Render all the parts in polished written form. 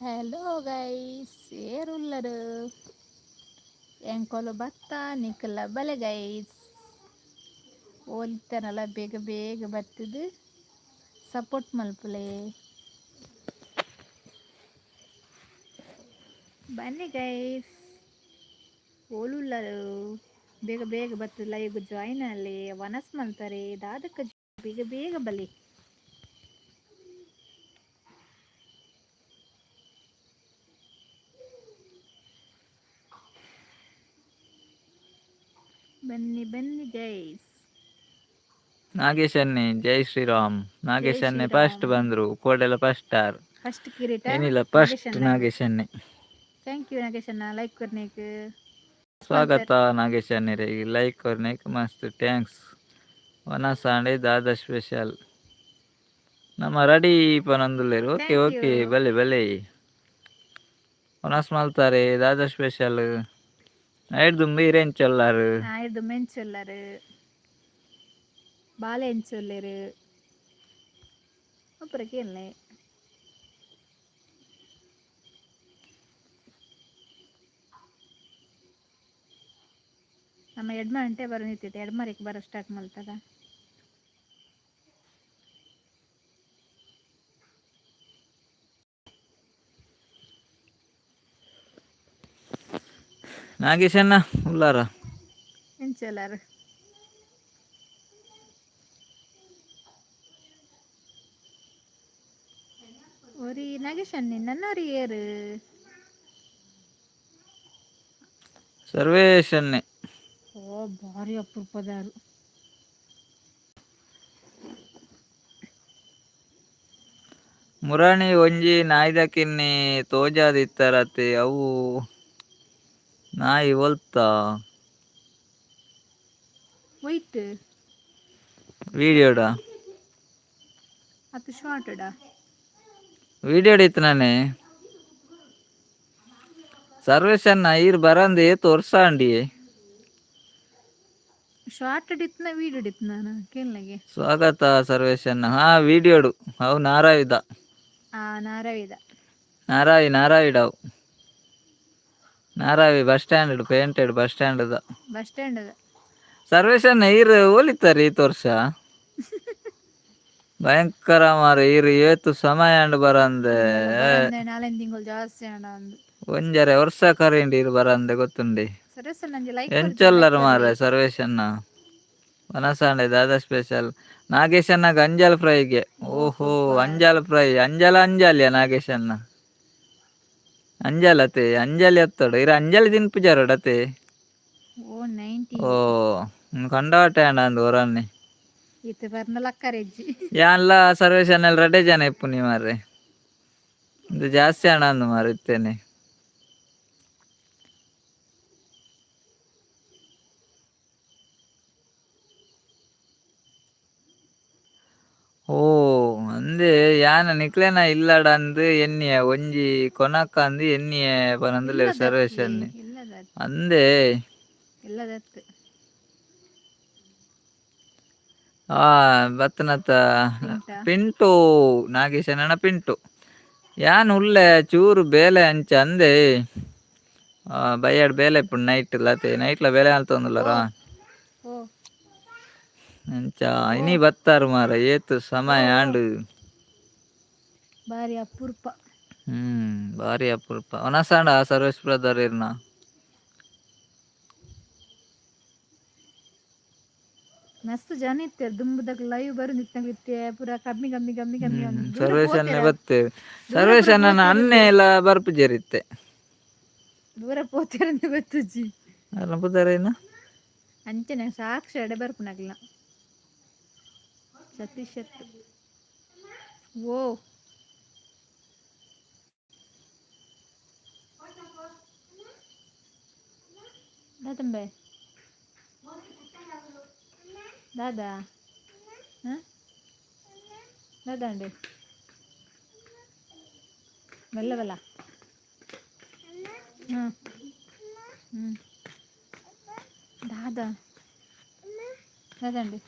Hello guys ఏరుల్లరు ಎಂಕೊಲು ಬತ್ತ ನಿಕ್ಕಲ ಬಲೆ guys ಓಲ್ತನಲ್ಲ ಬೇಗ ಬೇಗ ಬರ್ತದು ಸಪೋರ್ಟ್ ಮಲ್ಪಲೆ ಬನ್ನಿ ಗೈಸ್ ಓಲುಲ್ಲರು ಬೇಗ ಬೇಗ ಬರ್ತದೆ ಲೈವ್ ಜಾಯಿನ್ ಅಲ್ಲಿ ವನಸ್ ಮಲ್ತಾರೆ ದಾದಕ್ಕೆ ಬೇಗ ಬೇಗ ಬಲಿ ಬನ್ನಿ ಬನ್ನಿ ಗೈಸ್ ನಾಗೇಶ್ ಅನ್ನೆ ಜೈ ಶ್ರೀರಾಮ್. ಜೈ ನಾಗೇಶ್ ಅನ್ನೆ ಫಸ್ಟ್ ಶ್ರೀರಾಮ್ ಬಂದ್ರು, ಕೋಡೆಲ್ಲ ಫಸ್ಟ್ ಸ್ಟಾರ್. ಫಸ್ಟ್ ಕಿರೀಟ ಏನಿಲ್ಲ ನಾಗೇಶ್ ಫಸ್ಟ್ ಅಣ್ಣಗೆ ನಾಗೇಶ್ ಅನ್ನೆ. ಥ್ಯಾಂಕ್ ಯು ನಾಗೇಶ್ ಅಣ್ಣ ಲೈಕ್ ಕೊರ್ನೇಕ್ ಸ್ವಾಗತ ನಾಗೇಶ್ ಅನ್ನೆ ಲೈಕ್ ಕೊರ್ನೇಕ್ ಮಸ್ತ್ ಥ್ಯಾಂಕ್ಸ್. ವನ ಸಾಂಡೆ ದಾದಾ ಸ್ಪೆಷಲ್ ನಮ್ಮ ರೆಡಿ ಪನಂದುಲ್ಲೇರು. ಓಕೆ ಥ್ಯಾಂಕ್ ಯು ಓಕೆ ಬಲೆ ಬಲೆ ವನಸ್ ಮಲ್ತಾರೆ ದಾದಾ ಸ್ಪೆಷಲ್ ಐಡ್ ದುಂಬಿ ಇರೆಂಚೊಲ್ಲಾರು ಇದು ಮೆಂಚೊಲ್ಲರು ಬಾಲೆ ಎಂಚೊಲ್ಲೇರು ಅಪ್ಪುರಕ್ಕೆ ಎನ್ನೆ ನಮ್ಮ ಎಡ್ಮ ಅಂಟೆ ಬರೋ ನಿಂತಿತ್ತು ಎಡ್ಮರಿಗೆ ಬರೋ ಸ್ಟಾರ್ಟ್ ಮಾಡ್ತದ ನಾಗೇಶ್ ಅಣ್ಣ ಉಲ್ಲಾರ ಎಂಚೊಲ್ಲಾರು ಒರಿ ನಾಗೇಶ್ ಅನ್ನೆ ನನ್ನೋರಿ ಏರು ಸರ್ವೇಶ್ ಅನ್ನೆ ಓ ಭಾರಿ ಅಪರೂಪದಾರು ಮುರಾಣಿ ಒಂಜಿ ನಾಯ್ದಕಿನ್ನಿ ತೋಜಾದಿತ್ತರತೆ ಅವು ನಾಯಿ ಒಲ್ತಾ ವೈಟ್ ವಿಡಿಯೋಡ ಅದು ಶಾರ್ಟಡಾ ವಿಡಿಯೋ ಹಿಡಿತು ನಾನೇ ಸರ್ವೇಶ್ ಅಣ್ಣ ಈರ್ ಬರಂದಿ ತೋರ್ಸಾಂಡಿ ಶಾರ್ಟ್ ಹಿಡಿತ್ನ ವೀಡಿಯೋ ಹಿಡಿತ್ ನಾನು ಕೇಳಗೆ ಸ್ವಾಗತ ಸರ್ವೇಶ್ ಅಣ್ಣ. ಹಾ ವಿಡಿಯೋಡು ಅವು ನಾರಾವಿದ ನಾರವಿದ ನಾರಾಯಿಡವು ನಾರಾವಿ ಬಸ್ ಸ್ಟ್ಯಾಂಡ್ ಪೇಂಟೆಡ್ bus stand bus stand Sarvesh ಅಣ್ಣ ಈರ್ ಹೋಲಿತಾರೆ ಈ ತೋರ್ಸ ಭಯಂಕರ ಮಾರ ಈರ್ ಏತು ಸಮಯ ಅಂಡ್ ಬರಂದೆ ಉಂಡಲ್ಲ ಬರಂದೆ ನಾಲೆನ್ ತಿಂಗಳು ಜಾಸ್ತಿ ಹಣ ಒಂದು ಒಂಜರೆ ವರ್ಷ ಕರೆಂಡಿ ಇರು ಬರಂದೆ ಗೊತ್ತುಂಡಿ ಸರಿ ಸರ್ ನಂಗೆ ಲೈಕ್ ಕೊರ್ಪಿ ಲೈಕ್ ಎಂಚಲ್ಲರು ಕೊರ್ಲಿ ಮಾರ ಸರ್ವೇಶ್ ಅಣ್ಣ ವನಸಾಂಡೆ ದಾದಾ ಸ್ಪೆಷಲ್ ನಾಗೇಶ್ ಅಣ್ಣಗೆ ಅಂಜಲ್ ಫ್ರೈಗೆ ಓ ಓಹೋ ಸೂಪರ್ ಅಂಜಲ್ ಫ್ರೈ ಅಂಜಲಿಯ ನಾಗೇಶ್ ಅಣ್ಣ ಅಂಜಲತೆ ಅಂಜಲಿ ಎತ್ತೋಡು ಇರ ಅಂಜಲಿ ತಿನ್ಪುಜಾರೋಡತೆ ಓ 90 ಓ ಕಂಡಾವಟ್ಟೆ ಅಂಡ ಅಂದು ಹೊರನ್ನೆ ಇತ್ತೆ ಬರ್ನಲ ಅಕ್ಕರೆಜ್ಜಿ ಯಾನ್ಲ ಸರ್ವೇಶ್ ಅಣ್ಣಲ್ ರಡ್ಡೆ ಜನ ಇಪ್ಪು ನೀ ಮಾರ್ರೆ ಇದು ಜಾಸ್ತಿ ಹಣ ಅಂದು ಮಾರ ಇತ್ತೇನೆ ಓ ಅಂದೆ ಯಾನ ನಿಕ್ಲೆನ ಇಲ್ಲಡ ಅಂದು ಎಣ್ಣಿಯ ಒಂಜಿ ಕೊನಕ ಅಂದು ಎಣ್ಣಿಯ ಪನಂದುಲ್ಲೆ ಸರ್ವೇಶ್ ಇಲ್ಲದತ್ಲಿ ಅನ್ನಿ ಇಲ್ಲದತ್ತು ಅಂದೆ ಇಲ್ಲದತ್ತು ಬತ್ತನತ್ತ ಪಿಂಟ ಪಿಂಟು ನಾಗೇಶನ ಪಿಂಟು ಯಾನ್ ಉಳ್ಳೆ ಚೂರು ಬೇಲೆ ಅಂಚ ಅಂದೆ ಬಯ್ಯಾಡ್ ಬೇಲೆ ಇಪ್ಪುಂಡು ನೈಟ್ಲ ಬೇಲೆ ಓ ಅಲ್ತೊಂದುಲ್ಲರ ಓ ಅಂಚ ಓ ಇನಿ ಬತ್ತಾರು ಮಾರ ಏತು ಓ ಸಮಯ ಓ ಆಂಡ್ ಭಾರಿ ಅಪರೂಪ ಭಾರಿ ಅಪರೂಪ ಒನಸಾಂಡ ಸರ್ವೇಶ್ ಬ್ರದರ್ ಇರ್ನ ಮಸ್ತ್ ಜನ ಇತ್ತೆರ್ ದುಂಬುದಕ್ ಲೈವ್ ಬರು ನಿತ್ನಗಿತ್ತೆ ಪೂರ ಕಮ್ಮಿ ಕಮ್ಮಿ ಕಮ್ಮಿ ಕಮ್ಮಿ ಒಂದು ದೂರ ಸರ್ವೇಶ್ ಅನ್ನೆ ಪೋತೆರ ಬತ್ತೇವೆ ದೂರ ಸರ್ವೇಶ್ ಪೂರ ಅಣ್ಣನ ಅನ್ನೆ ಪೋತೆರುಂಡು ಎಲ್ಲ ಬರ್ಪುಜರಿತ್ತೆ ದೂರ ಪೋತೆರಂದು ಗೊತ್ತುಜ್ಜಿ ಅಲ್ಲ ಪುದರೇನ ಅಂಚನೆ ಸಾಕ್ಷಿ ಎಡೆ ಬರ್ಪುನಗ್ಲ ಸತೀಶತ್ ಓ ದಾದಂಬೆ ದಾದಾ ದಾದಾ ಅಂಡೆ ಮೆಲ್ಲ ಬಲ್ಲ ದಾದಾ ದಾದಾ ಅಂಡೆ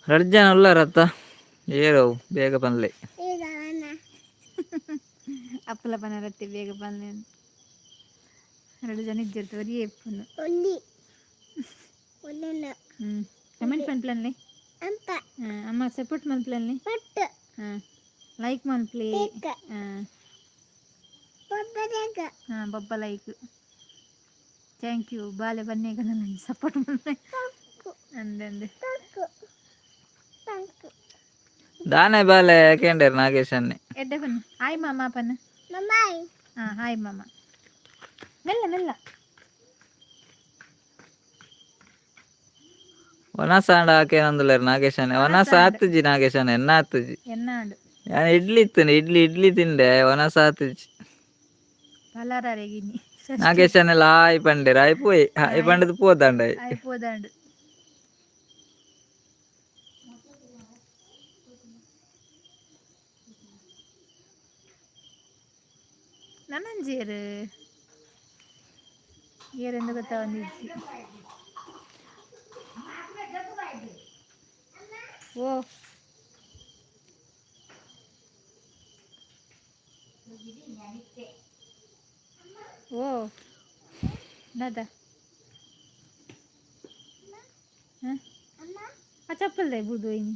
ರಡ್ ಜನ ಉಳ್ಳಾರತ್ತ ಏರವು ಬೇಗ ಬಂದ್ಲೆ. ಅಪ್ಪಲ ಪನರತ್ತೆ ಬೇಗ ಬಂದೆ. 2 ಜನ ಇದ್ದಿರ್ತಾರೆ ಒರಿ ಎಪ್ಪುನು ಕಮೆಂಟ್ ಮನ್ಪ್ಲನ್ಲಿ ಅಮ್ಮ ಸಪೋರ್ಟ್ ಮನ್ಪ್ಲನ್ಲಿ ಲೈಕ್ ಮನ್ಪ್ಲಿ ಬೊಬ್ಬ ಲೈಕ್ ಥ್ಯಾಂಕ್ ಯು ಬಾಲೆ ಬನ್ನೇಗ ನನಗೆ ಸಪೋರ್ಟ್ ಮನ್ಪೆ ಅಂದೆ ದಾನೆ ಬಾಲೆ ಕೇಂಡರ್ ನಾಗೇಶ್ ಅನ್ನೆ ಎಡ್ಡೆ ಬನ್ನಿ ಹಾಯ್ ಮಾಮ ಪನ್ನ ಹಾಯ್ ಮಾಮ ಮೆಲ್ಲ ಮೆಲ್ಲ ಒನಸಾಂಡ ಹಾಕೇನಂದುಲ್ಲೇರು ನಾಗೇಶ್ ಅನ್ನೆ ಒನಸ ಆತುಜಿ ನಾಗೇಶ್ ಅನ್ನೆ ಎನ್ನ ಆತುಜಿ ಎನ್ನಾಡು ഞാൻ ഇഡ്ഡലി ഇത്തിന് ഇഡ്ഡലി തിന്റെ ഒനസാത്തിച്ച് പലരകിനി നാഗേശനെല്ലാം ആയി പണ്ട് ആയി പോയി ആയി പണ്ടത് പോതാണ്ടായി అయిపోదాండు ನನ್ನಂಜೇರು ಏರೆಂದು ಗೊತ್ತಾ ಒಂದಿಜ್ಜಿ ಓ ಓ ದಾದಾ ಆ ಚಪ್ಪಲ್ದೆ ಬುಡು ಇನಿ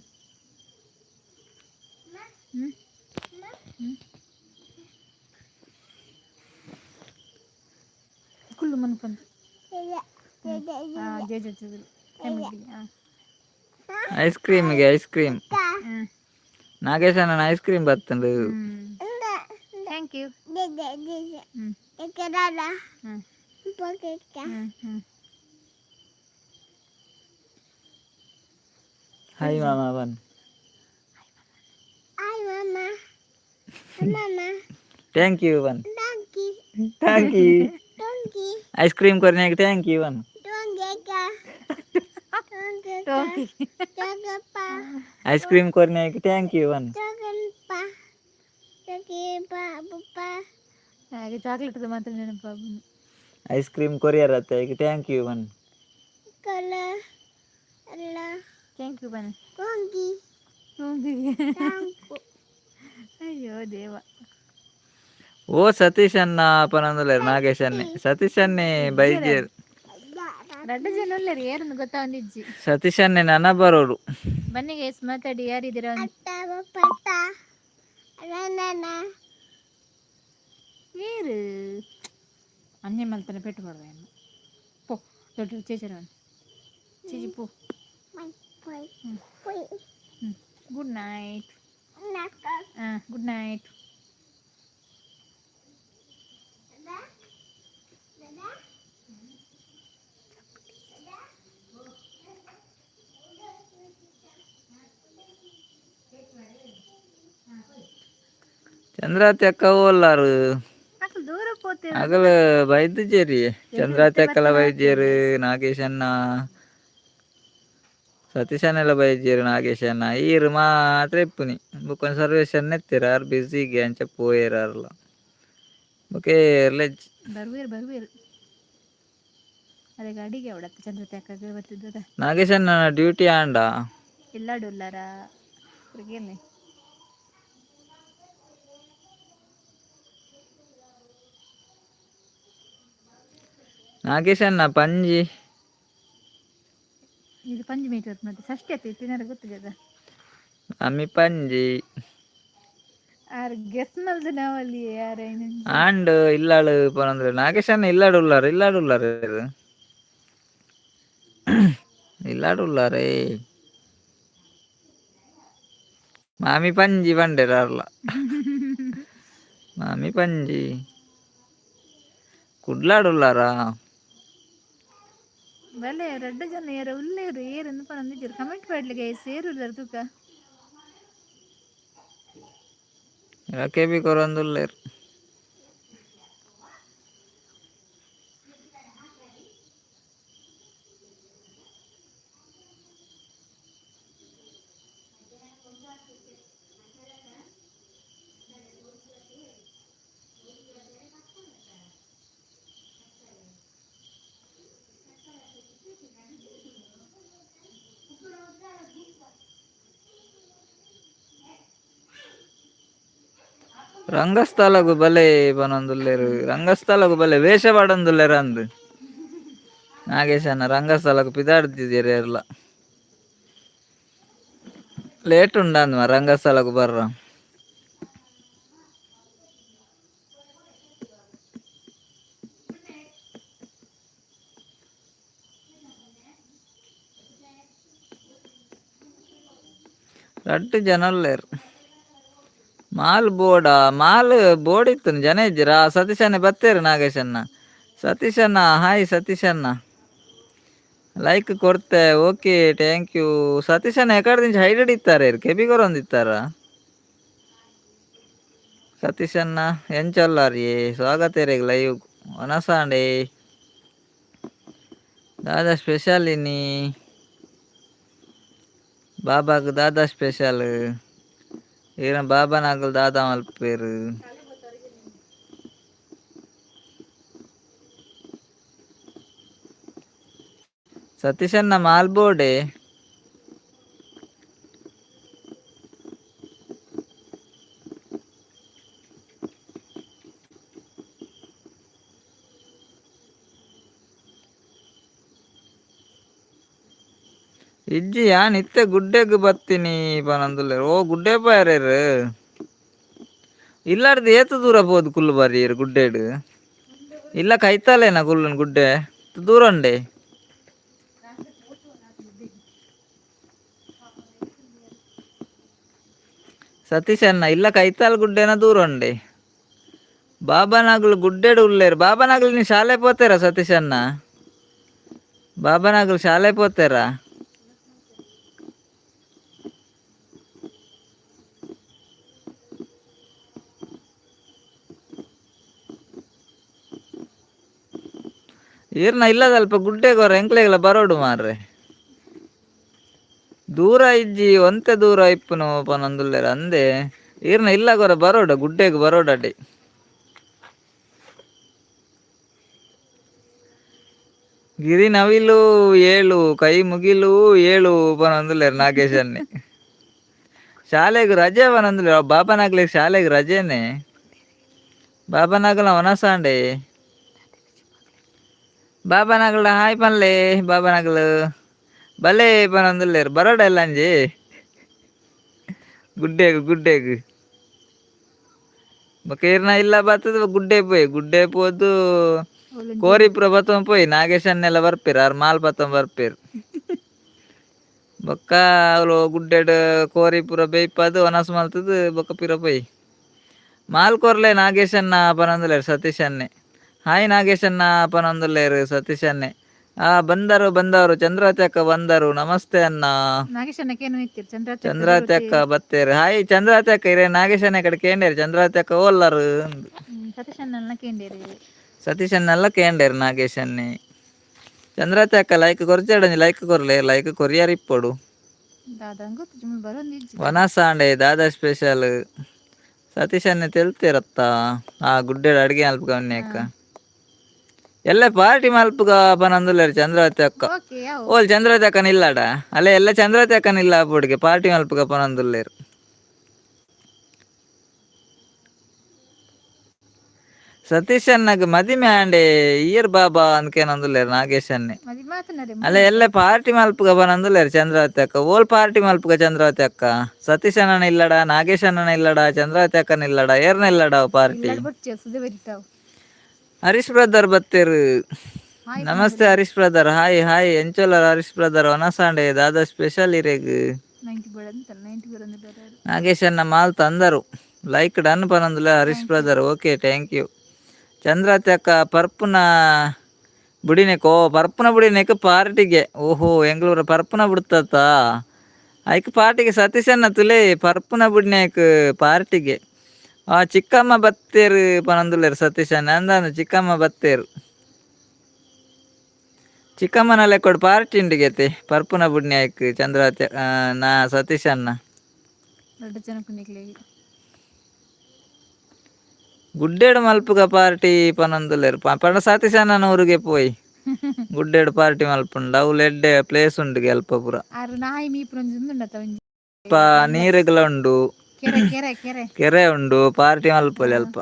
ಕುಳ್ಳು ಮನ್ಕೊಂಡು ಐಸ್ ಕ್ರೀಮ್ಗೆ ಐಸ್ ಕ್ರೀಮ್ ನಾಗೇಶ್ ಅಣ್ಣ ಐಸ್ ಕ್ರೀಮ್ ಬರ್ತಂಡು ಥ್ಯಾಂಕ್ ಯು ಹಾಯ್ ಮಾಮ ಬನ್ ಥ್ಯಾಂಕ್ ಯು ಬನ್ ಥ್ಯಾಂಕ್ ಯು ಐಸ್ ಕ್ರೀಮ್ करने के थैंक यू वन आइसक्रीम करने के थैंक यू वन ಹಾಗೆ ಚಾಕ್ಲೇಟ್ ಮಾತ್ರ ನೆನಪು आइसक्रीम ಕೊರಿಯರ್ ಅತ್ತೆ के thank you one thank you ಬನ್ನಿ ಅಯ್ಯೋ ದೇವ ಓ ಸತೀಶ್ ಅನ್ನ ಪನಂದಲೇರು ನಾಗೇಶ್ ಅನ್ನೆ ಸತೀಶ್ ಅನ್ನೆ ಬೈಜೇರ್ 2 ಜನ ಉಳ್ಳೇರು ಯಾರನ್ನು ಗೊತ್ತಾ ಒಂದಿಜ್ಜಿ ಸತೀಶ್ ಅನ್ನೆ ನನ್ನ ಬರೋಡು ಬನ್ನಿ ಗೈಸ್ ಮಾತಾಡಿ ಯಾರಿದ್ದೀರಾ ಏರು ಅನ್ನೆ ಮಲ್ಪನೆ ಪೆಟ್ಟು ಕೊಡುವೇನು ಪೋ ದೊಡ್ಡ ಚೇಚರ ಚೀಜಿ ಪೋ ಗುಡ್ ನೈಟ್ ಗುಡ್ ನೈಟ್ ಚಂದ್ರಾತಿ ಅಕ್ಕ ಹೋಲಾರು ದೂರ ಪೋತೆ ಅಗಲ ಬೈದ್ಯರಿ ಚಂದ್ರಾತಿ ಅಕ್ಕಲ ಬೈದ್ಯರು ನಾಗೇಶ್ ಅಣ್ಣ ಸತೀಶ್ ಅನ್ನೆಲ್ಲ ಬೈದ್ಯರು ನಾಗೇಶ್ ಅಣ್ಣ ಈರು ಮಾತ್ರ ಇಪ್ಪುನಿ ಬುಕ್ಕೊಂದು ಸರ್ವೇಶ್ ಅನ್ನ ಎತ್ತಿರಾರು ಬಿಸಿಗೆ ಅಂಚೆ ಪೋಯಿರಾರಲ್ಲ ಬುಕೆ ಲೆಜ್ ಬರ್ವೇರು ಅದಕ್ಕೆ ಅಡಿಗೆ ಅವಡತ್ತೆ ಚಂದ್ರತೆ ಅಕ್ಕಗೆ ಬರ್ತಿದ್ದದ ನಾಗೇಶ್ ಅಣ್ಣ ಡ್ಯೂಟಿ ಆಂಡ ಇಲ್ಲ ಡೊಲ್ಲರ ಹೇಳಿ ನಾಗೇಶ್ ಅಣ್ಣ ಪಂಜಿ ಇದು ಪಂಜಿ ಮೀಟರ್ ಮತ್ತೆ ಷಷ್ಠಿ ಆಯ್ತು ತಿನ್ನಾರ ಗೊತ್ತಿದೆ ಅಮ್ಮಿ ಪಂಜಿ ಆರ್ ಗೆಸ್ ಮಲ್ದ ನಾವಲ್ಲಿ ಯಾರ ಆಂಡ್ ಇಲ್ಲಾಳು ಪನಂದ್ರೆ ನಾಗೇಶ್ ಅಣ್ಣ ಇಲ್ಲಾಡುಲ್ಲಾರ ಇಲ್ಲಾಡುಲ್ಲಾರೇ ಮಾಮಿ ಪಂಜಿ ಬಂಡೆರಲ್ಲ ಮಾಮಿ ಪಂಜಿ ಕುಡ್ಲಾಡುಲ್ಲಾರಾ ಬಲೆ 2 ಜನ ಯಾರ ಉಳ್ಳೇರು ಏರೆಂದು ಪನಂದಿದ್ದೀರು ಕಮೆಂಟ್ ಮಾಡ್ಲಿಕ್ಕೆ ಸೇರುಲ್ಲಾರ ತೂಕ ಯಾಕೆ ಬಿ ಕೊರೊಂದುಲ್ಲೇರು ರಂಗಸ್ಥಳಗು ಬಲೆ ಪನೊಂದುಲ್ಲೆರ್ ರಂಗಸ್ಥಳಗು ಬಲೆ ವೇಷ ಪಡೊಂದುಲ್ಲೆರ್ ಅಂದ್ ನಾಗೇಶನ ರಂಗಸ್ಥಳಗ್ ಪಿದಾಡ್ದಿದೆರ್ ಏರ್ಲ ಲೇಟ್ ಉಂಡಾಂದ್ಮ ರಂಗಸ್ಥಳಗ್ ಬರ್ರ ರಡ್ಡ್ ಜನ ಉಲ್ಲೆರ್ ಮಾಲ್ ಬೋರ್ಡ್ ಇತ್ತುಂಡು ಜನ ಇಜ್ಜೆರ್ ಸತೀಶಣ್ಣ ಬತ್ತೇರ್ ನಾಗೇಶನ್ನ ಸತೀಶಣ್ಣ ಹಾಯ್ ಸತೀಶಣ್ಣ ಲೈಕ್ ಕೊಡ್ತೆ ಓಕೆ ಥ್ಯಾಂಕ್ ಯು ಸತೀಶಣ್ಣ ಎಕಡೆ ದಿಂಚ ಹೈಡೆಡ್ ಇತ್ತಾರೆ ಕೆಬಿಗೊರೊಂದಿತ್ತಾರ ಸತೀಶಣ್ಣ ಎಂಚಲ್ಲಾರಿ ಸ್ವಾಗತ ಲೈವ್ ಒನಸಾಂಡೆ ದಾದಾ ಸ್ಪೆಷಲ್ ಇನ್ನಿ ಬಾಬಾಗ್ ದಾದಾ ಸ್ಪೆಷಲ್ ಈರ ಬಾಬಾನಾಗಲ್ ದಾದಾ ಮಲ್ಪೇರು ಸತೀಶಣ್ಣ ಮಾಲ್ಬೋಡೆ ಇಜ್ಜಿ ಯಾನ್ ಇತ್ತೆ ಗುಡ್ಡೆಗ್ ಬತ್ತೀನಿ ಪನಂದುಲ್ಲೆರ್ ಓ ಗುಡ್ಡೆ ಪಾಯರೇರ್ ಇಲ್ಲಾರ್ದು ಏತು ದೂರ ಪೋದು ಕುಲ್ಲು ಬಾರಿಯರ್ ಗುಡ್ಡೆಡ್ ಇಲ್ಲ ಕೈತಾಲೇನ ಕುಲ್ಲುನ್ ಗುಡ್ಡೆ ದೂರ ಉಂಡೆ ಸತೀಶಣ್ಣ ಇಲ್ಲ ಕೈತಾಲ್ ಗುಡ್ಡೆನ ದೂರ ಉಂಡೆ ಬಾಬಾನಾಗ್ಲು ಗುಡ್ಡೆಡ್ ಉಲ್ಲೇರ್ ಬಾಬಾನಾಗ್ಲು ನೀ ಶಾಲೆ ಪೋತೇರ ಸತೀಶಣ್ಣ ಬಾಬಾನಾಗ್ಲು ಶಾಲೆ ಪೋತೇರ ಈರ್ನ ಇಲ್ಲದಲ್ಪ ಗುಡ್ಡೆಗೋರ ಎಂಕ್ಲೆಗ್ಲ ಬರೋಡು ಮಾರ್ರೆ ದೂರ ಇಜ್ಜಿ ಒಂತೆ ದೂರ ಇಪ್ಪುನು ಪನೊಂದುಲ್ಲೆರ್ ಅಂದೆ ಈರ್ನ ಇಲ್ಲಗೊರ ಬರೋಡ ಗುಡ್ಡೆಗ್ ಬರೋಡಡೆ ಗಿರಿ ನವಿಲು ಏಳು ಕೈ ಮುಗಿಲು ಏಳು ಪನೊಂದುಲ್ಲೆರ್ ನಾಗೇಶನ್ನೆ ಶಾಲೆಗ್ ರಜೆ ಪನೊಂದುಲ್ಲೆರ್ ಬಾಬಾನಾಗ್ಲಿಗ್ ಶಾಲೆಗ್ ರಜೆನೆ ಬಾಬಾನಾಗಲ ಒನಸಾಂಡೆ ಬಾಬಾನಾಗಲ ಹಾಯ್ ಪನ್ಲೆ ಬಾಬಾನಾಗಲು ಬಲೆ ಪನೊಂದುಲ್ಲೆರ್ ಬರೋಡ ಎಲ್ಲಂಜಿ ಗುಡ್ಡೆಗ್ ಬೊಕ ಈರ್ನ ಇಲ್ಲ ಬತ್ತದ ಗುಡ್ಡೆ ಪೋದು ಕೋರಿಪುರ ಬತ್ತೊಂದು ಪೋಯಿ ನಾಗೇಶನ್ನೆಲ್ಲ ಬರ್ಪೇರ್ ಆರ್ ಮಾಲ್ ಬತ್ತೊಂದು ಬರ್ಪೇರ್ ಬೊಕ್ಕ ಅವ್ಲು ಗುಡ್ಡೆಡ್ ಕೋರಿಪುರ ಬೇಯ್ಪದು ಒನಸ್ ಮಲ್ತದು ಬೊಕ ಪಿರ ಪೋಯಿ ಮಾಲ್ ಕೊರ್ಲೆ ನಾಗೇಶನ್ನ ಪನೊಂದುಲ್ಲೆರ್ ಸತೀಶನ್ನೆ ಹಾಯ್ ನಾಗೇಶನ್ನ ಪನೊಂದುಲ್ಲೆರ್ ಸತೀಶನ್ನೆ ಬಂದವರು ಚಂದ್ರಾವತಿ ಅಕ್ಕ ಬಂದರು ನಮಸ್ತೆ ಅನ್ನ ಚಂದ್ರಾವತಿ ಅಕ್ಕ ಬತ್ತೇರ್ ಹಾಯ್ ಚಂದ್ರಾವತಿ ಅಕ್ಕ ಇರೇ ನಾಗೇಶನ್ನ ಕಡೆ ಕೇಂಡೇರ್ ಚಂದ್ರಾವತಿ ಅಕ್ಕ ಓಲ್ಲರು ಸತೀಶನ್ನೆಲ್ಲ ಕೇಂಡೇರ್ ನಾಗೇಶನ್ನೆ ಚಂದ್ರಾವತಿ ಅಕ್ಕ ಲೈಕ್ ಕೊರ್ಚೇಡ ಲೈಕ್ ಕೊರ್ಲೆ ಲೈಕ್ ಕೊರಿಯರ್ ಇಪ್ಪೊಡು ವನಸಾಂಡೆ ದಾದಾ ಸ್ಪೆಷಲ್ ಸತೀಶನ್ನೆ ತೆಲ್ತೇರತ್ತ ಗುಡ್ಡೆಡ್ ಅಡ್ಗೆ ಅಲ್ಪ ಅಕ್ಕ ಎಲ್ಲ ಪಾರ್ಟಿ ಮಲ್ಪುಗ ಪನಂದುಲ್ಲೆರ್ ಚಂದ್ರಾವತಿ ಅಕ್ಕ ಓಲ್ ಚಂದ್ರಾವತಿ ಅಕ್ಕನ ಇಲ್ಲಾಡ ಅಲ್ಲೇ ಎಲ್ಲ ಚಂದ್ರಾವತಿ ಅಕ್ಕನ ಇಲ್ಲ ಪೋಡಿಗೆ ಪಾರ್ಟಿ ಮಲ್ಪುಗ ಪನಂದುಲ್ಲೆರ್ ಸತೀಶನ್ನಗ್ ಮದಿಮೆ ಆಂಡೆ ಇಯರ್ ಬಾಬಾ ಅನ್ಕೇನಂದುಲ್ಲೆರ್ ನಾಗೇಶನ್ನೆ ಅಲ್ಲೇ ಎಲ್ಲ ಪಾರ್ಟಿ ಮಲ್ಪುಗ ಪನಂದುಲ್ಲೆರ್ ಚಂದ್ರಾವತಿ ಅಕ್ಕ ಓಲ್ ಪಾರ್ಟಿ ಮಲ್ಪುಗ ಚಂದ್ರಾವತಿ ಅಕ್ಕ ಸತೀಶಣ್ಣನ ಇಲ್ಲಡ ನಾಗೇಶಣ್ಣನ ಇಲ್ಲಡ ಚಂದ್ರಾವತಿ ಅಕ್ಕನ ಇಲ್ಲಡ ಏರ್ನ ಇಲ್ಲಡ ಪಾರ್ಟಿ ಹರೀಶ್ ಬ್ರದರ್ ಬತ್ತೇರು ನಮಸ್ತೆ ಹರೀಶ್ ಬ್ರದರ್ ಹಾಯ್ ಎಂಚೋಲರ್ ಹರೀಶ್ ಬ್ರದರ್ ಒನಸಾಂಡೆ ದಾದಾ ಸ್ಪೆಷಲ್ ಇರೇಗ್ ನಾಗೇಶನ್ನ ಮಾಲ್ ತಂದರು ಲೈಕ್ ಡನ್ ಪನಂದುಲ Harish brother okay thank you Chandravati ಅಕ್ಕ ಪರ್ಪುನ ಬುಡಿನೆಕ್ ಪಾರ್ಟಿಗೆ ಓಹೋ ಎಂಗ್ಳೂರ ಪರ್ಪುನ ಬಿಡ್ತತ್ತ ಐಕ್ ಪಾರ್ಟಿಗೆ ಸತೀಶನ್ನ ತುಲೆ ಪರ್ಪುನ ಬುಡಿನೆಕ್ ಪಾರ್ಟಿಗೆ ಚಿಕ್ಕಮ್ಮ ಬತ್ತೇರು ಪನಂದುಲ್ಲೆರ್ ಸತೀಶಣ್ಣ ಅಂದಾನು ಚಿಕ್ಕಮ್ಮ ಬತ್ತೇರು ಚಿಕ್ಕಮ್ಮನಲ್ಲೇ ಕೊಡು ಪಾರ್ಟಿ ಉಂಡಿಗೆತೆ ಪರ್ಪುನ ಬುಡ್ನ್ಯಾಕ್ ಚಂದ್ರಾವತಿ ನಾ ಸತೀಶಣ್ಣ ಗುಡ್ಡೆಡು ಮಲ್ಪುಗ ಪಾರ್ಟಿ ಪನಂದುಲ್ಲೆರ್ ಪಂಡ ಸತೀಶಣ್ಣನ ಊರಿಗೆ ಪೋಯಿ ಗುಡ್ಡೆಡು ಪಾರ್ಟಿ ಮಲ್ಪುಂಡು ಅವ್ಲು ಎಡ್ಡೆ ಪ್ಲೇಸ್ ಉಂಡು ಅಲ್ಪ ಪೂರ ನೀರುಗಳ ಉಂಡು ಕೆರೆ ಕೆರೆ ಕೆರೆ ಕೆರೆ ಉಂಡು ಪಾರ್ಟಿ ಮಲ್ಪೊಲಿ ಅಲ್ಪ.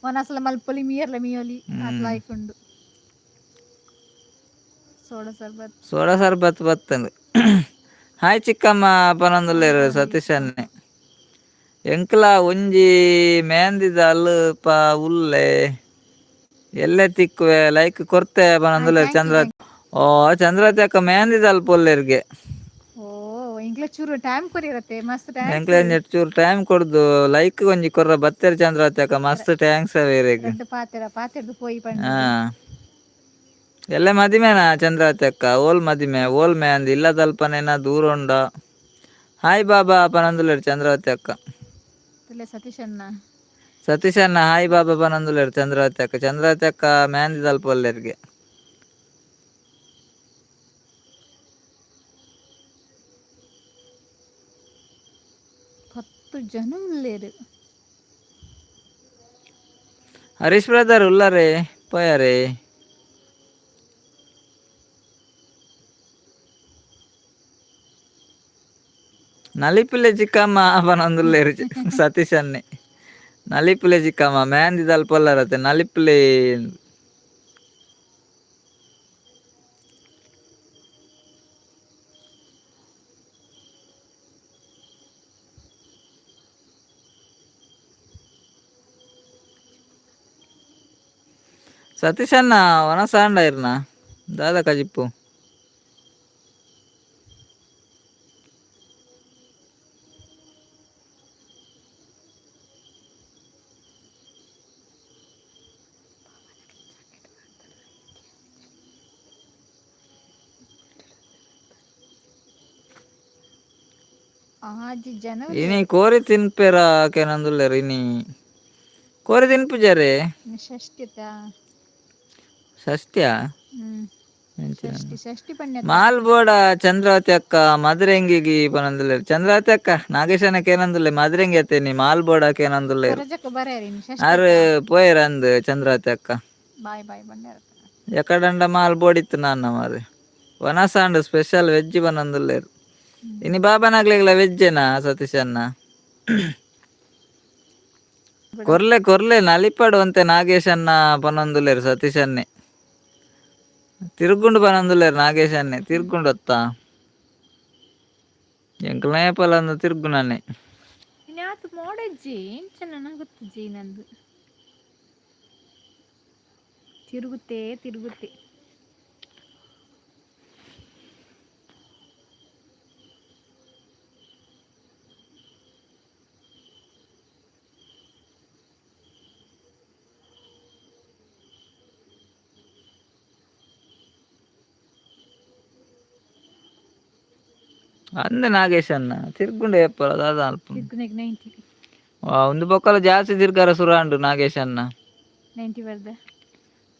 ಒನಸಲ ಮಲ್ಪೊಲಿ ಮೀಯರ್ಲ ಮೀಯೊಲಿ ಅತ್ಲ ಆಯ್ಕೊಂಡು ಸೋಡಾ ಸರ್ಬತ್ ಬತ್ತಂದು. ಹಾಯ್ ಚಿಕ್ಕಮ್ಮ ಪನೊಂದುಲ್ಲೆರ್ ಸತೀಶನ್ನೆ ಎಂಕ್ಲ ಒಂಜಿ ಮೆಹಂದಿದ ಅಲ್ಪ ಉಲ್ಲೆ ಎಲ್ಲೆ ತಿಕ್ಕುವೆ ಲೈಕ್ ಕೊರ್ತೆ ಪನೊಂದುಲ್ಲೆರ್ ಚಂದ್ರ. ಓ ಚಂದ್ರವತಿ ಅಕ್ಕ ಮೆಹಂದಿದ ಅಲ್ಪ ಒಲ್ಲೆರ್ಗೆ. ಓ ಇಂಕ್ಲ ಚೂರು ಟೈಮ್ ಕೊರಿಯರತ್ತೆ ಮಸ್ತ್ ಎಂಕ್ಲೆನ್ ಚೂರು ಟೈಮ್ ಕೊಡ್ದು ಲೈಕ್ ಒಂಜಿ ಕೊರ್ರ ಬತ್ತೆರ್ ಚಂದ್ರವತಿ ಅಕ್ಕ ಮಸ್ತ್ ಟ್ಯಾಂಕ್ಸ್ ಅವೇರೆಗ್. ರಡ್ಡ್ ಪಾತೆರ್ದು ಪೋಯಿ ಹಾ ಪಂಡ್ ಎಲ್ಲ ಮದಿಮೆನಾ ಚಂದ್ರವತಿ ಅಕ್ಕ ಓಲ್ ಮದಿಮೆ ಓಲ್ ಮೆಹಂದಿ ಇಲ್ಲದಲ್ಪನೆನ ದೂರ ಉಂಡ. ಹಾಯ್ ಬಾಬಾ ಪನೊಂದುಲ್ಲೆರ್ ಚಂದ್ರವತಿ ಅಕ್ಕ. ಸತೀಶಣ್ಣ ಹಾಯ್ ಬಾಬಾ ಪನೊಂದುಲ್ಲೆರ್ ಚಂದ್ರವತಿ ಅಕ್ಕ. ಚಂದ್ರವತಿ ಅಕ್ಕ ಮೆಹಂದಿ ದಲ್ಪ ಒಲ್ಲೆರ್ಗೆ. ಜನ ಉಲ್ಲೇರು ಹರೀಶ್ ಬ್ರದರ್ ಉಲ್ಲರೆ ಪೋಯರೆ. ನಲಿಪಿಲೆ ಚಿಕ್ಕಮ್ಮ ಪನೊಂದುಲ್ಲೆರ್ ಸತೀಶನ್ನೆ. ನಲಿಪಿಲೆ ಚಿಕ್ಕಮ್ಮ ಮೆಹಂದಿ ದಲ್ಪ ಒಲ್ಲರತ್ತೆ ನಲಿಪಿಲೆ. ಸತೀಶಣ್ಣ ಒನಸಾಂಡ ಇರ್ನ ದಾದ ಕಜಿಪ್ಪು. ಇನಿ ಕೋರಿ ತಿನ್ಪೆರ ಕೆನೊಂದುಲ್ಲೆರ್ ಇನಿ ಕೋರಿ ತಿನ್ಪುಜರೆ. ಷಷ್ಟ್ಯ ಮಾಲ್ಬೋಡ ಚಂದ್ರವತಿ ಅಕ್ಕ ಮಧುರೆಂಗಿಗಿ ಪನೊಂದುಲ್ಲೆರ್. ಚಂದ್ರವತಿ ಅಕ್ಕ ನಾಗೇಶನಕ್ಕೆ ಏನಂದುಲ್ಲೆ ಮಧುರೆಂಗಿ ಅತ್ತೇನಿ ಮಾಲ್ಬೋಡ ಕೇನೊಂದುಲ್ಲೆರ್. ಆರು ಪೋಯೆರ್ ಅಂದ್ ಚಂದ್ರವತಿ ಅಕ್ಕ ಎಕಡಂಡ ಮಾಲ್ಬೋಡಿತ್ತು ನಾನ ಮಾರೆ. ವನಸಾಂಡ್ ಸ್ಪೆಷಲ್ ವೆಜ್ ಪನೊಂದುಲ್ಲೆರ್. ಇನಿ ಬಾಬಾನಗ್ಲೆಗ್ಲ ವೆಜ್ಜೆನಾ ಸತೀಶಣ್ಣ. ಕೊರ್ಲೆ ಕೊರ್ಲೆ ನಲಿಪಡು ಅಂತೆ ನಾಗೇಶನ್ನ ಪನೊಂದುಲ್ಲೆರ್ ಸತೀಶನ್ನೆ. ತಿರುಗುಂಡು ಪನೊಂದುಲ್ಲೆರ್ ನಾಗೇಶನ್ನೆ ತಿರ್ಗುಂಡು ಒತ್ತ ಎಂಕ್ಲ ನೇಪಾಲ್ ತಿರ್ಗುನನೆ. ತಿರುಗುತ್ತೆ ತಿರುಗುತ್ತೆ. ಅಂದ ನಾಗೇಶನ್ನ ತಿರ್ಗುಂಡು ಏಪಲ ದಾದ ಅಲ್ಪ ಒಂದು ಬೊಕ್ಕಲ ಜಾಸ್ತಿ ತಿರ್ಗಾರ ಸುರಾಂಡು ನಾಗೇಶನ್ನ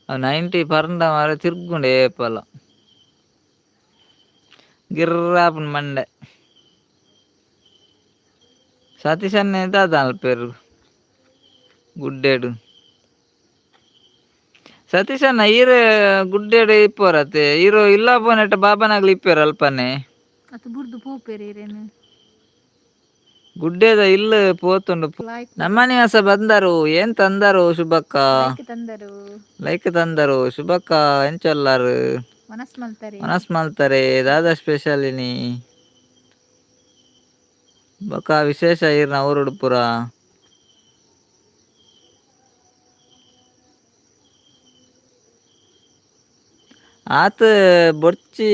90 ಪರ್ಂಡ ಮಾರ ತಿರ್ಗುಂಡು ಏಪಲ ಗಿರ್ರಾಪುನ ಮಂಡೆ. ಸತೀಶನ್ನೆ ದಾದ ಅಲ್ಪೆರ್ ಗುಡ್ಡೆಡು. ಸತೀಶಣ್ಣ ಈರೆ ಗುಡ್ಡೆಡು ಇಪ್ಪೋರತೆ ಈರೋ ಇಲ್ಲ ಪೋನೆಟ ಬಾಬಾನಗ್ಲಿ ಇಪ್ಪೇರ್ ಅಲ್ಪನೆ ಗುಡ್ಡೆದ ಇಲ್ಲ ಪೋತುಂಡು. ನಮ್ಮನಿವಾಸ ಬಂದರು ಏನ್ ತಂದರು ಶುಭಕ್ಕ. ಲೈಕ್ ತಂದರು ಶುಭಕ್ಕ ಎಂಚೊಲ್ಲಾರ್ ಮನಸ್ ಮಲ್ತಾರೆ ದಾದ ಸ್ಪೆಷಲ್ ಇನಿ ಬೊಕ ವಿಶೇಷ ಈರ್ನ ಊರುಡು ಪುರ. ಆತ ಬೊರ್ಚಿ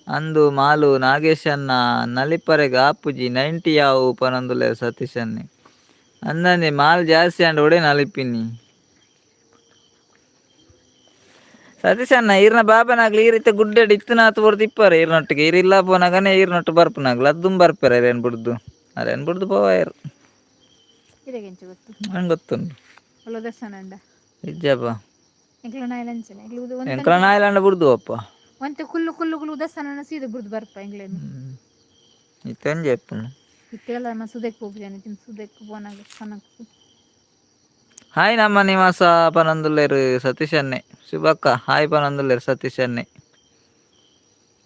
ಅಂದು ಮಾಲು ನಾಗೇಶನ್ನ ನಲಿಪರೆಗ್ ಆಪುಜಿ 90 ಯಾವು ಪನೊಂದುಲ್ಲೆರ್ ಸತೀಶನ್ನೆ. ಅಂದಂದೆ ಮಾಲ್ ಜಾಸ್ತಿ ಅಂಡ್ ಒಡೆ ನಲಿಪಿನಿ. ಸತೀಶಣ್ಣ ಈರ್ನ ಬಾಬಾನಗ್ಲಿ ಈ ರೀತಿ ಗುಡ್ಡೆಡ್ ಇತ್ತನಾತ್ ಬೊರ್ದು ಇಪ್ಪರೆ ಈರ್ನೊಟ್ಟಿಗೆ ಈರ್ ಇಲ್ಲ ಪೋನಾಗನೆ ಈರ್ನೊಟ್ಟು ಬರ್ಪುನಾಗ್ಲ ಅದ್ದುಂ ಬರ್ಪೆರ್ ಅರೆನ್ ಬುಡ್ದು ಪೋವಾಯರ್ ನಂಗೆ ಗೊತ್ತುಂಡು ಇಜ್ಜಪ್ಪ ಎಂಕ್ಲ ನಾಯ್ಲಂಡ ಬುಡ್ದು ಅಪ್ಪ ಇತ್ತಂಜೆ ಎಪ್ಪುನು. ಹಾಯ್ ನಮ್ಮ ನಿವಾಸ ಪನೊಂದುಲ್ಲೆರ್ ಸತೀಶನ್ನೆ ಶುಭಕ್ಕ ಹಾಯ್ ಪನೊಂದುಲ್ಲೆರ್ ಸತೀಶನ್ನೆ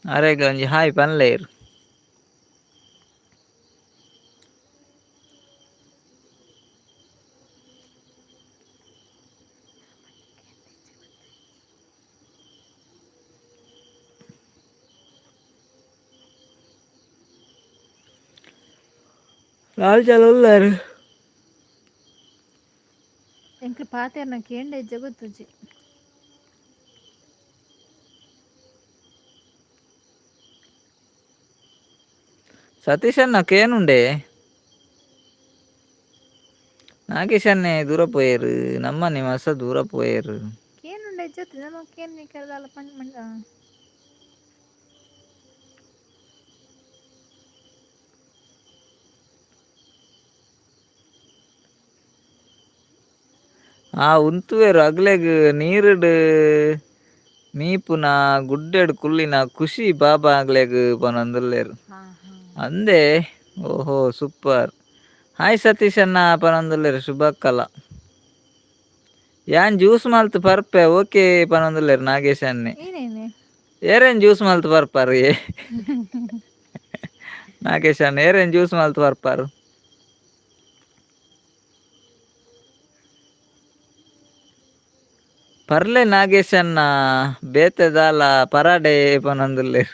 ಅರೆಗ ಒಂಜಿ ಹಾಯ್ ಪನ್ಲೆರ್. నాలుగు చాలా ఉన్నారు ಎಂಕ್ಲು ಪಾತೆರ್ನ ಕೇಂಡ ಇಜ್ಜ ಗೊತ್ತುಜಿ సతీష్ అన్నకేనుండే నాగేష్ అన్నే దూర పోయారు నమ్మని మస్తు దూర పోయారు ಕೇನುಂಡೆ ಇಜ್ಜತ್ತು ನಮ್ಮ ಕೇನ್ ನಿಕರದಾಲ ಪಂಡ್ ಮಂಡ ಉಂತುವೇರು ಅಗ್ಲೆಗ್ ನೀರುಡು ಮೀಪುನ ಗುಡ್ಡೆಡು ಕುಲ್ಲಿನ ಖುಷಿ ಬಾಬಾ ಆಗ್ಲೆಗ್ ಪನೊಂದುಲ್ಲೇರು ಅಂದೆ ಓಹೋ ಸೂಪರ್ ಹಾಯ್ ಸತೀಶ್ ಅನ್ನ ಪನೊಂದುಲ್ಲೇರು ಶುಭಕ್ಕಲ ಯಾನ್ ಜ್ಯೂಸ್ ಮಲ್ತ್ ಪರ್ಪೆ ಓಕೆ ಪನೊಂದುಲ್ಲೇರು ನಾಗೇಶ್ ಅನ್ನೆ ಏರೇನ್ ಜ್ಯೂಸ್ ಮಲ್ತ್ ಪರ್ಪಾರು ನಾಗೇಶ್ ಅನ್ನ ಏರೇನ್ ಜ್ಯೂಸ್ ಮಲ್ತ್ ಪರ್ಪಾರು ಪರ್ಲೆ ನಾಗೇಶ್ ಅನ್ನ ಬೇತೆದಾಲ ಪರಾಡೆ ಪನೊಂದುಲ್ಲೇರು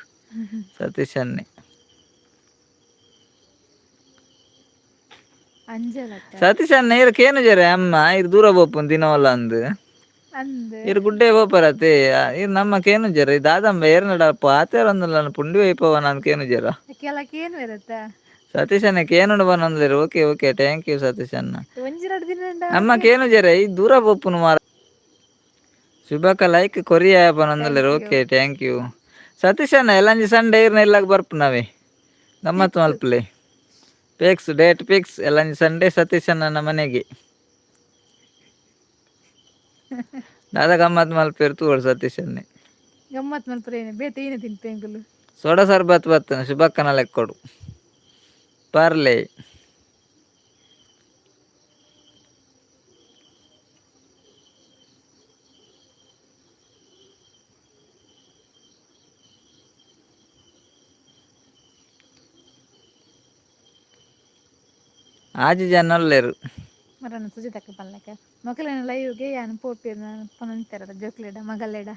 ಸತೀಶ್ ಅನ್ನೆ ಸತೀಶ್ ಅನ್ನ ಇರ್ ಕೇನು ಜರೆ ಅಮ್ಮ ಇರ್ ದೂರ ಬೋಪುನ್ ದಿನವಲ್ಲ ಅಂದ್ ಇರ್ ಗುಡ್ಡೆ ಬೋಪರತೆ ಇರ್ ನಮ್ಮ ಕೇನು ಜರ ದಾದಂಬ ಏರ್ನಡ ಪಾತೆರೊಂದುಲ್ಲ ಪುಂಡಿ ವೈಪವನ ಅಂದ್ ಕೇನು ಜರ ಸತೀಶ್ ಅನ್ನ ಕೇನುಂಡು ಬನ್ನೊಂದುಲ್ಲೇರು okay okay thank you Satish ಅನ್ನ ಅಮ್ಮ ಕೇನು ಜರ ಈ ದೂರ ಬೋಪುನು ಮಾರ ಶುಭಕ ಲೈಕ್ ಕೊರಿಯಾ ಪನೊಂದುಲ್ಲೇರು ಓಕೆ ಥ್ಯಾಂಕ್ ಯು ಸತೀಶ್ ಅನ್ನ ಎಲ್ಲಂಜಿ ಸಂಡೆ ಇರ್ನ ಇಲ್ಲಾಗ ಬರ್ಪು ನಾವೇ ಗಮ್ಮತ್ತು ಮಲ್ಪಲೆ ಫಿಕ್ಸ್ ಡೇಟ್ ಫಿಕ್ಸ್ ಎಲ್ಲಂಜಿ ಸಂಡೇ ಸತೀಶ್ ಅಣ್ಣನ ಮನೆಗೆ ದಾದ ಗಮ್ಮತ್ ಮಲ್ಪೇರು ತೂವಡು ಸತೀಶ್ ಅನ್ನೆ ಗಮ್ಮತ್ ಮಲ್ಪರೇನೆ ಬೇತೆ ಏನೇ ತಿನ್ಪೇಂಗುಲು ಸೋಡಾ ಸರ್ಬತ್ ಬತ್ತನ ಶುಭಕ್ಕನ ಲೆಕ್ಕೊಡು ಪರ್ಲೆ ಆಜಿ ಜನಲ್ಲೇರು ಮರನ ಸುಜಿತಕ್ಕ ಪಲ್ಲಕ ಮಕ್ಕಳನ್ನ ಲೈವ್ಗೆ ಯಾನು ಪೋಪಿನ ಪನಂತಾರ ಜೋಕ್ಲೆಡ ಮಗಲೆಡ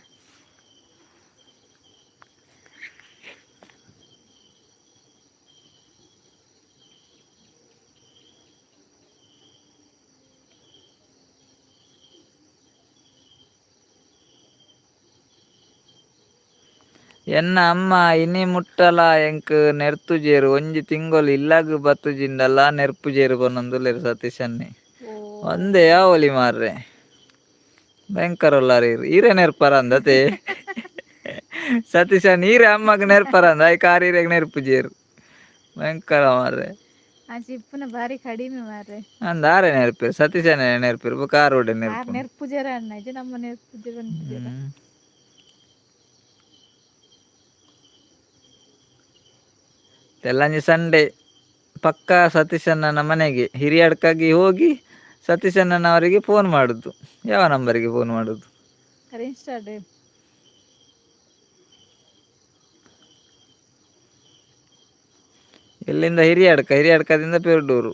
ಎನ್ನ ಅಮ್ಮ ಇನಿ ಮುಟ್ಟಲ ಎಂಕ್ ನೆರ್ತುಜೇರು ಒಂಜಿ ತಿಂಗೊಲು ಇಲ್ಲಾಗ್ ಬತ್ತುಜಿಂಡಲ ನೆರ್ಪುಜೇರು ಪನ್ನೊಂದುಲ್ಲೇರು ಸತೀಶ್ ಅನ್ನೆ ಒಂದೇ ಯಾವೊಲಿ ಮಾರ್ರೆ ಭಯಂಕರ ಉಲ್ಲಾರ ಈರೇ ನೆರ್ಪರಂದತೆ ಸತೀಶ್ ಅನ್ನ ಈರೆ ಅಮ್ಮಗ್ ನೆರ್ಪರಂದ ಐ ಕಾರೀರೆಗ್ ನೆರ್ಪುಜೇರು ಭಯಂಕರ ಮಾರ್ರೆ ಚಿಪ್ಪುನ ಬಾರಿ ಕಡಿಮೆ ಮಾರ್ರೆ ಅಂದ ಆರೆ ನೆರ್ಪೇರು ಸತೀಶ್ ಅನ್ನ ನೆರ್ಪೇರು ಕಾರ್ ಓಡೆ ನೆರ್ಪು ನೆರ್ಪುಜೇರ ಅಣ್ಣ ಇದು ನಮ್ಮ ನೆರ್ಪುಜೇರ ಎಲ್ಲಂಜಿ ಸಂಡೆ ಪಕ್ಕ ಸತೀಶ್ ಅಣ್ಣನ ಮನೆಗೆ ಹಿರಿಯಡ್ಕಾಗಿ ಹೋಗಿ ಸತೀಶ್ ಅಣ್ಣನವರಿಗೆ ಫೋನ್ ಮಾಡುದು ಯಾವ ನಂಬರಿಗೆ ಫೋನ್ ಮಾಡುದು ಇಲ್ಲಿಂದ ಹಿರಿಯಡ್ಕದಿಂದ ಪೆರ್ಡೂರು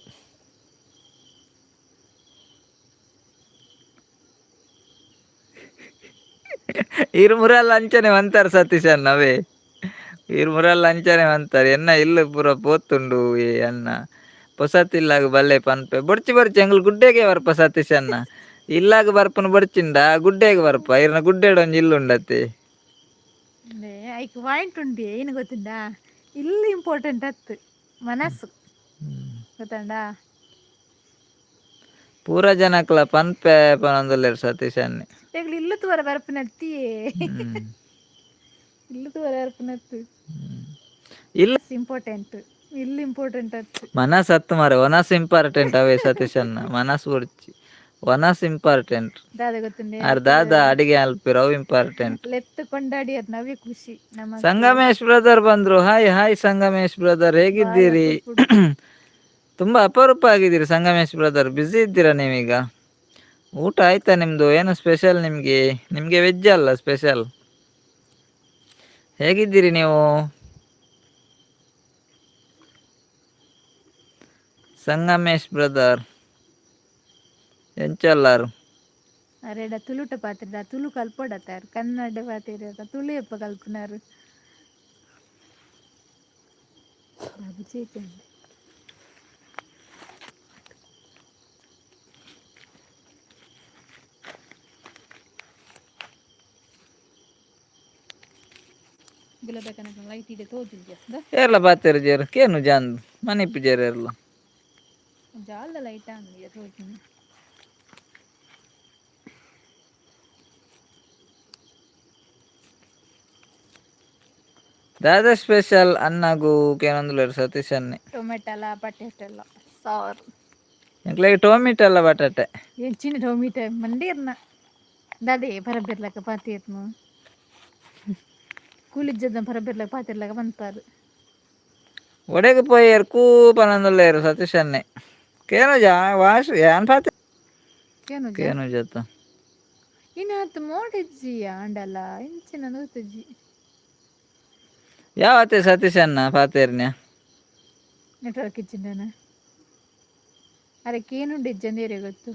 ಇರ್ಮುರಲ್ಲ ಅಂಚನೆ ಅಂತಾರೆ ಸತೀಶ್ ಅನ್ನವೇ ಇರ್ಮುರಲ್ಲ ಅಂಚನೆ ಅಂತಾರೆ ಎನ್ನ ಇಲ್ಲ ಪೂರ ಪೋತುಂಡು ಏ ಅನ್ನ ಪೊಸತಿಲ್ಲಾಗ ಬಲ್ಲೆ ಪನ್ಪೆ ಬೊಡ್ಚಿ ಎಂಗ್ಲು ಗುಡ್ಡೆಗೆ ಬರ್ಪ ಸತೀಶ್ ಅನ್ನ ಇಲ್ಲಾಗ ಬರ್ಪನ ಬಡ್ಚಿಂಡ ಗುಡ್ಡೆಗೆ ಬರ್ಪ ಇರ್ನ ಗುಡ್ಡೆಡು ಒಂಜಿ ಇಲ್ಲುಂಡತೆ ಐಕ್ ಪಾಯಿಂಟ್ ಉಂಟು ಏನು ಗೊತ್ತಿಂದ ಇಲ್ಲಿ ಇಂಪಾರ್ಟೆಂಟ್ ಅತ್ತು ಮನಸ್ಸು ಗೊತ್ತಂಡ ಪೂರ ಜನಕ್ಲ ಪನ್ಪೆ ಪನೊಂದುಲ್ಲೇರು ಸತೀಶ್ ಅನ್ನೆ ಇಲ್ಲ ತೂರ ಬರ್ಪನತ್ತಿಯೇ ಇಲ್ಲ ತೂರ ಬರ್ಪನತ್ತು ಇಲ್ಲ ಇಂಪಾರ್ಟೆಂಟ್ ಇಲ್ಲಿ ಇಂಪಾರ್ಟೆಂಟ್ ಅತ್ತು ಮನಸ್ ಹತ್ತು ಮಾರೆ ಒನಸ್ ಇಂಪಾರ್ಟೆಂಟ್ ಅವೇ ಸತೀಶ್ ಅನ್ನ ಮನಸ್ ಬುಡ್ಚಿ ಒನಸ್ ಇಂಪಾರ್ಟೆಂಟ್ ದಾದ ಅಡಿಗೆ ಅಲ್ಪಿರ ಅವು ಇಂಪಾರ್ಟೆಂಟ್ ಲೆತ್ತು ಕೊಂಡಾಡಿ ಅದ್ ನವಿ ಖುಷಿ ನಮ್ಮ ಸಂಗಮೇಶ್ ಬ್ರದರ್ ಬಂದ್ರು ಹಾಯ್ ಹಾಯ್ ಸಂಗಮೇಶ್ ಬ್ರದರ್ ಹೇಗಿದ್ದೀರಿ ತುಂಬಾ ಅಪರೂಪ ಆಗಿದ್ದೀರಿ ಸಂಗಮೇಶ್ ಬ್ರದರ್ ಬ್ಯುಸಿ ಇದ್ದೀರಾ ನೀವೀಗ ಊಟ ಆಯ್ತಾ ನಿಮ್ದು ಏನು ಸ್ಪೆಷಲ್ ನಿಮ್ಗೆ ವೆಜ್ ಅಲ್ಲ ಸ್ಪೆಷಲ್ ಹೇಗಿದ್ದೀರಿ ನೀವು ಸಂಗಮೇಶ್ ಬ್ರದರ್ ಎಂಚಲ್ಲಾರು ಅರೆಡ ತುಳುಟ ಪಾತ್ರದ ತುಳು ಕಲ್ಪೊಡತ್ತಾರು ಕನ್ನಡ ಪಾತ್ರದ ತುಳು ಎಪ್ಪ ಕಲ್ಪನಾರು ಗಿಲಬೇಕನ ಲೈಟ್ ಇದೆ ತೋಜುಲ್ಯ ಏರ್ಲ ಪಾತೆರು ಜೇರು ಕೇನು ಜಾಂದ್ ಮನಿಪ್ಪು ಜೇರು ಏರ್ಲ ಜಾಲ ಲೈಟ್ ಅಂದಿಯ ತೋಜುನ ದಾದಾ ಸ್ಪೆಷಲ್ ಅನ್ನಗೂ ಕೇನೊಂದುಲ್ಲೇರು ಸತೀಶ್ ಅನ್ನಿ ಟೊಮೆಟೊಲ ಪಟ್ಟೆಟ್ಟೆಲ್ಲ ಸಾರು ಎಂಕ್ಲೆಗ್ ಟೊಮಿಟೊ ಎಲ್ಲ ಬಟಾಟೆ ಎಂಚಿನ ಟೊಮೆಟೊ ಮಂಡೇರ್ನ ದಾದೆ ಪರಬೆರ್ಲಕ ಪಾತೆರ್ನು ಕೂಲಿಜ್ಜದ ಪರಬೆರ್ಲಕ ಪಾತೆರ್ಲಕ ಬಂತಾರು ಒಡೆಗೆ ಪೋಯೇರು ಕೂಪನೊಂದುಲ್ಲೇರು ಸತೀಶ್ ಅನ್ನಿ ಕೇನುಜ ವಾಶ್ ಏನ್ ಪಾತೆ ಕೇನುಜ ಕೇನುಜತ್ತ ಇನ್ನಾತು ಮೋಡಿಜ್ಜಿಯ ಅಂಡಲ ಇಂಚಿನ ನೂತಜ್ಜಿ ಯಾವತ್ತೆ ಸತೀಶ್ ಅನ್ನ ಪಾತೇರ್ನ್ಯ ನೆಟ್ವರ್ಕ್ ಇಚ್ಚಿಂಡನ ಅರೆ ಕೇನುಂಡು ಇಜ್ಜಂದೇರೆ ಗೊತ್ತು